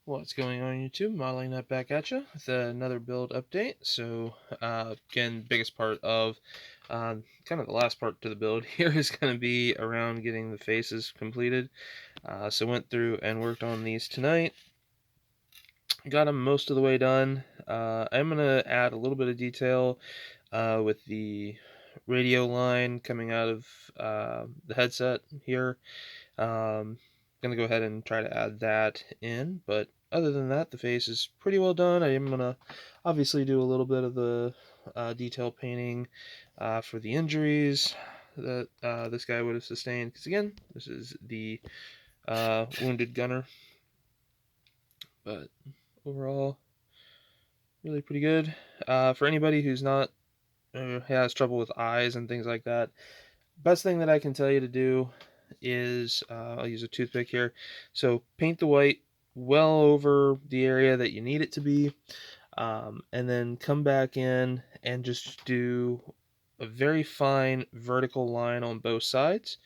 What's going on YouTube? Modeling that back at you with another build update. So again, biggest part of kind of the last part to the build here is going to be around getting the faces completed. So went through and worked on these tonight. Got them most of the way done. I'm going to add a little bit of detail with the radio line coming out of the headset here. Gonna go ahead and try to add that in, but other than that, the face is pretty well done. I am gonna obviously do a little bit of the detail painting for the injuries that this guy would have sustained, because again, this is the wounded gunner, but overall, really pretty good. For anybody who's not has trouble with eyes and things like that, best thing that I can tell you to do is I'll use a toothpick here. So paint the white well over the area that you need it to be, and then come back in and just do a very fine vertical line on both sides.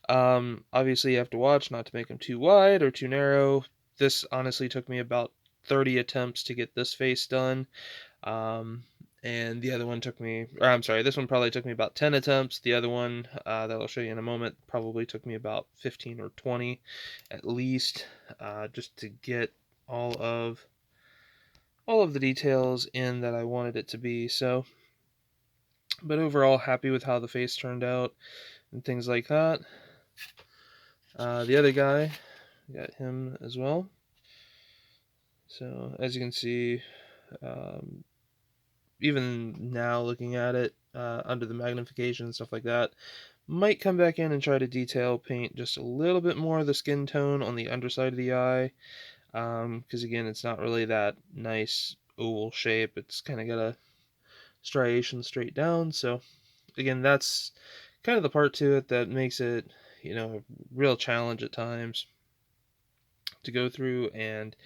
Obviously, you have to watch not to make them too wide or too narrow. This honestly took me about 30 attempts to get this face done. Um, and the other one took me, or I'm sorry, this one probably took me about 10 attempts. The other one that I'll show you in a moment probably took me about 15 or 20 at least, just to get all of the details in that I wanted it to be. So, but overall, happy with how the face turned out and things like that. The other guy, got him as well. So as you can see, um, even now looking at it under the magnification and stuff like that, might come back in and try to detail paint just a little bit more of the skin tone on the underside of the eye, because again, it's not really that nice oval shape. It's kind of got a striation straight down. So again, that's kind of the part to it that makes it, a real challenge at times to go through and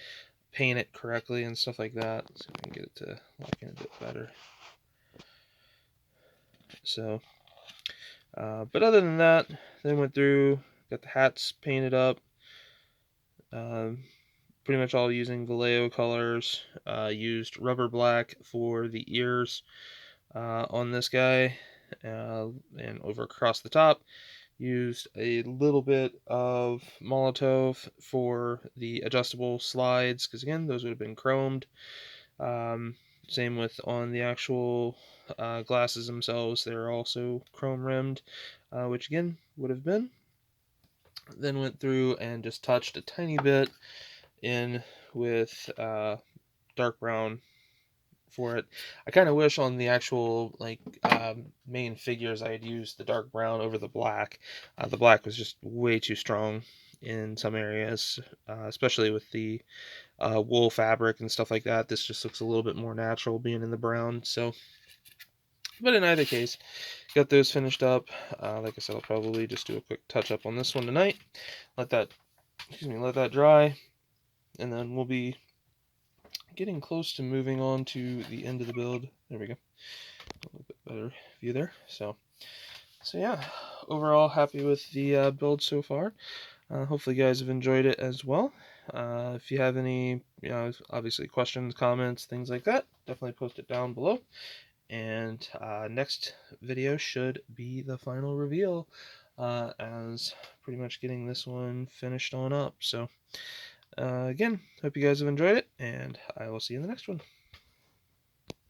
paint it correctly and stuff like that. So I can get it to lock in a bit better. So, but other than that, then went through, got the hats painted up. Pretty much all using Vallejo colors. Used rubber black for the ears on this guy, and over across the top. Used a little bit of Molotov for the adjustable slides, because again, those would have been chromed. Same with on the actual glasses themselves, they're also chrome rimmed, which again would have been. Then went through and just touched a tiny bit in with dark brown for it. I kind of wish on the actual main figures I had used the dark brown over the black. The black was just way too strong in some areas, especially with the wool fabric and stuff like that. This just looks a little bit more natural being in the brown. So, but in either case, got those finished up. Like I said, I'll probably just do a quick touch up on this one tonight. Let that dry, and then we'll be getting close to moving on to the end of the build. There we go. A little bit better view there. So yeah, overall happy with the build so far. Hopefully you guys have enjoyed it as well. If you have any, obviously questions, comments, things like that, definitely post it down below. And next video should be the final reveal, as pretty much getting this one finished on up. So again, hope you guys have enjoyed it, and I will see you in the next one.